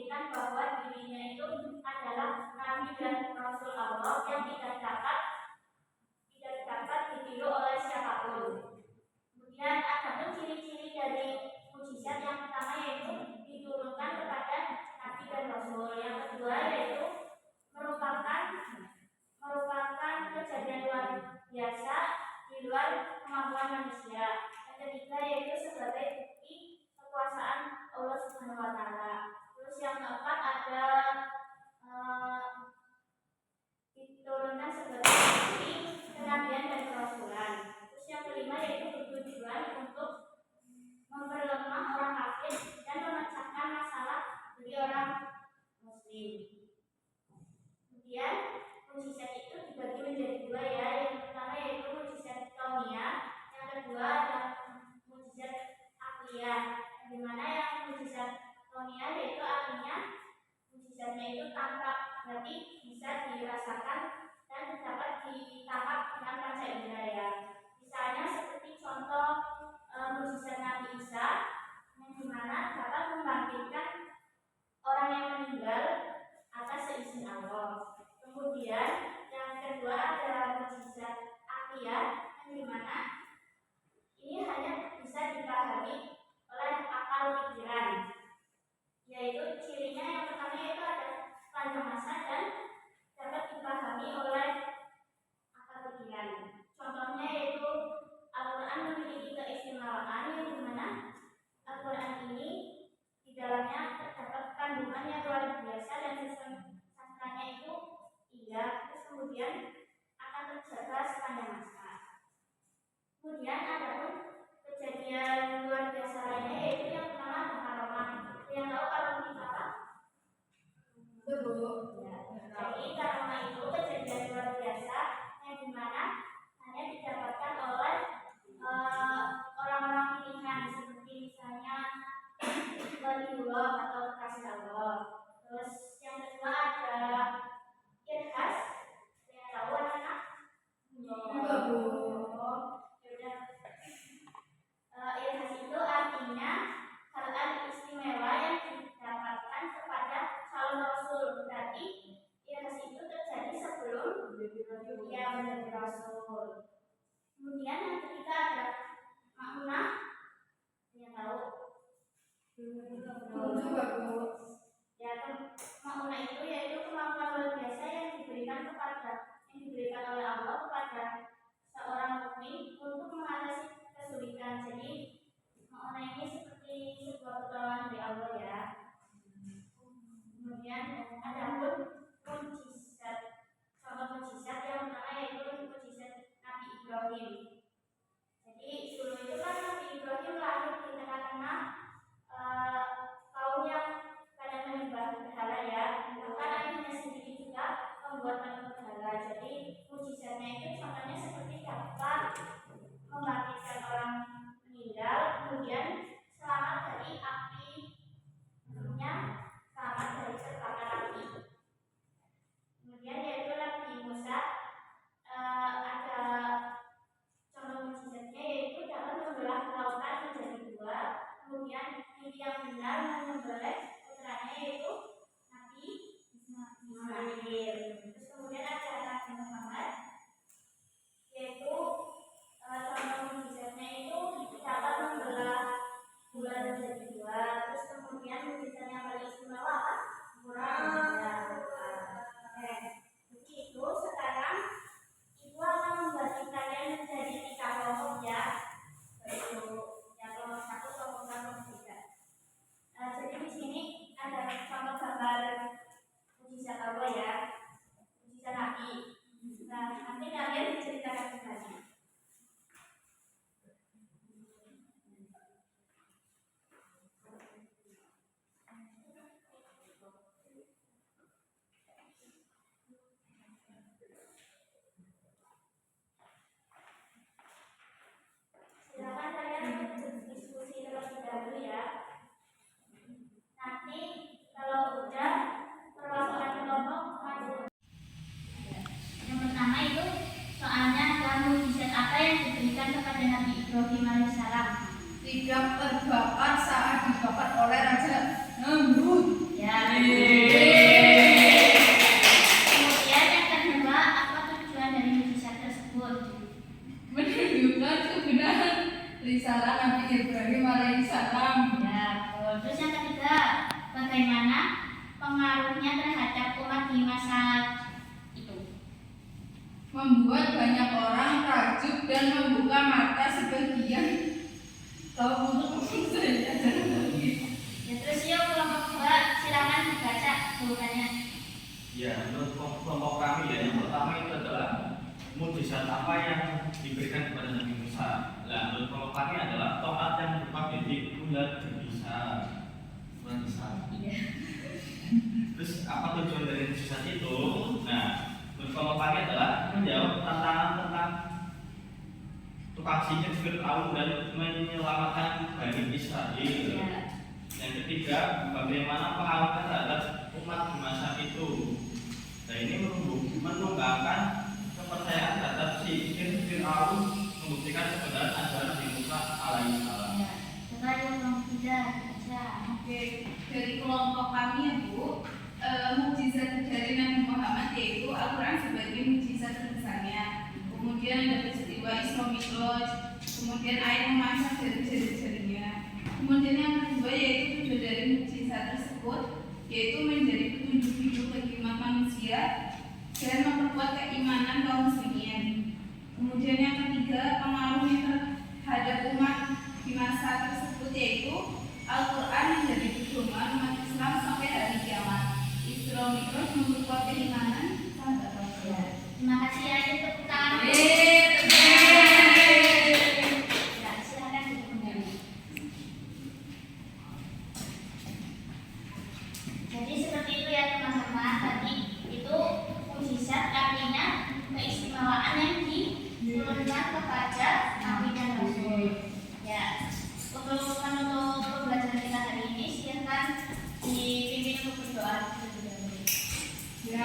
membuktikan bahwa dirinya itu adalah nabi dan rasul Allah yang tidak dapat ditiru oleh siapapun. Kemudian ada pun ciri-ciri dari mukjizat. Yang pertama yaitu diturunkan kepada nabi dan rasul. Yang kedua yaitu merupakan kejadian luar biasa di luar kemampuan manusia. Yang ketiga yaitu sebagai bukti kekuasaan Allah Subhanahu wa taala. Terus yang keempat ada diturunkan sebagai bukti kenabian dan kerasulan. Terus yang kelima yaitu bertujuan untuk memperlemah orang kafir dan memecahkan masalah bagi orang muslim. Kemudian mukjizat itu dibagi menjadi dua ya. Yang pertama yaitu mukjizat kauniyah, yang kedua adalah mukjizat akliyah. Di mana yang mukjizat kauniyah yaitu artinya mukjizatnya itu tampak, berarti bisa dirasakan dan dapat ditangkap dengan panca indera ya. Misalnya seperti contoh mukjizat Nabi Isa yang dimana dapat membangkitkan orang yang meninggal atas seizin Allah. Kemudian yang kedua adalah mukjizat akliyah yang dimana ini hanya bisa dipahami oleh akal pikiran, yaitu cirinya yang pertama yaitu ada panjang masa dan dapat dipahami oleh akal pikiran. Contohnya yaitu Al-Quran memiliki keistimewaan yang dimana Al-Quran ini di dalamnya terdapat kandungan yang luar biasa dan sastranya itu indah, terus kemudian akan terjaga sepanjang masa. Kemudian ada pun kejadian luar biasa lainnya yaitu yang pertama ada karamah. Yang tahu karamah itu apa? Ya. Jadi karamah itu kejadian luar biasa yang dimana hanya didapatkan oleh orang-orang pilihan, seperti misalnya waliullah atau kekasih Allah. Terus yang kedua ada irhas. Yang tahu anak-anak? Irhas itu artinya hal istimewa yang didapatkan kepada calon rasul. Berarti irhas itu terjadi sebelum dia menjadi rasul. Kemudian yang ketiga ada makna. Yang tahu? Ya, makna itu yaitu kemampuan luar biasa yang diberikan oleh Allah kepada seorang mukmin untuk mengatasi kesulitan. Jadi makna ini seperti sebuah pertolongan dari Allah ya. Kemudian ada pun mukjizat. Contoh mukjizat yang pertama yaitu mukjizat Nabi Ibrahim. Jadi dulu itu kan Nabi Ibrahim lahir di tengah-tengah kaum yang kadang menyembah berhala ya. Bahkan ayahnya sendiri juga membuat berhala. Jadi mukjizatnya itu contohnya seperti dapat membangkitkan orang meninggal, kemudian selamat dari api, tentunya selamat dari terbakar api. Kemudian yaitu Nabi Musa, ada contoh mukjizatnya yaitu dapat membelah lautan menjadi dua. Kemudian Nabi yang benar menyembelih putranya yaitu Nabi Ismail. Terus kemudian ada Nabi Muhammad, yaitu contoh mukjizatnya itu dapat membelah bulan menjadi dua. Terus kemudian mukjizat yang paling istimewa apa? Begitu sekarang ibu akan membagi kalian menjadi 3 kelompok ya. Yaitu yang kelompok 1, kelompok 2, kelompok 3. Jadi di sini ada contoh gambar mukjizat Allah ya, mukjizat Nabi. Nah, nanti kalian diceritakan kembali. Silakan kalian diskusi terlebih dahulu ya. Nanti kalau udah perwakilan kelompok maju. Yang pertama itu soalnya adalah mukjizat apa yang diberikan kepada Nabi Ibrahim alaihissalam? Tidak terbakar saat dibakar oleh Raja Namrud. Ya, pengaruhnya terhadap umat di masa itu. Membuat banyak orang takjub dan membuka mata sebagian. Tahu untuk saja. Ya, terus yuk kelompok 2 silakan dibaca tulisannya. Ya, menurut kelompok kami ya, yang pertama itu adalah mukjizat apa yang diberikan kepada Nabi Musa. Nah, menurut kelompok kami adalah tongkat yang berupa bibit ular berbisa. Iya. Terus apa tujuan dari mukjizat itu? Nah, menurut kelompok kami adalah menjawab tantangan tentang tukang sihir Fir'aun dan menyelamatkan Bani Israel. Iya. Yang ketiga, bagaimana pengaruhnya terhadap umat di masa itu. Nah, ini menunggangkan kepercayaan terhadap sihir Fir'aun, membuktikan kebenaran ajaran Nabi Musa alaihissalam. Ya. Coba yuk kelompok 3 baca. Oke, dari kelompok kami ya Bu, mukjizat dari Nabi Muhammad yaitu Al-Quran sebagai mukjizat terbesarnya. Kemudian ada peristiwa Isra Mi'raj, kemudian air memasak dari jari-jarinya. Kemudian yang kedua yaitu tujuan dari mukjizat tersebut yaitu menjadi petunjuk hidup bagi umat manusia dan memperkuat keimanan kaum muslimin. Kemudian yang ketiga pengaruhnya terhadap umat di masa tersebut yaitu Al-Quran menjadi pedoman umat Islam sampai hari kiamat. Isra Mi'raj memperkuat keimanan sahabat Rasul. Terima kasih ya, tepuk tangan. Ya, silakan duduk kembali. Jadi seperti itu ya teman-teman, tadi itu mukjizat artinya keistimewaan yang diturunkan kepada Nabi dan Rasul. Ya, untuk menutup pembelajaran kita hari ini, silakan dipimpin untuk berdoa. Ya,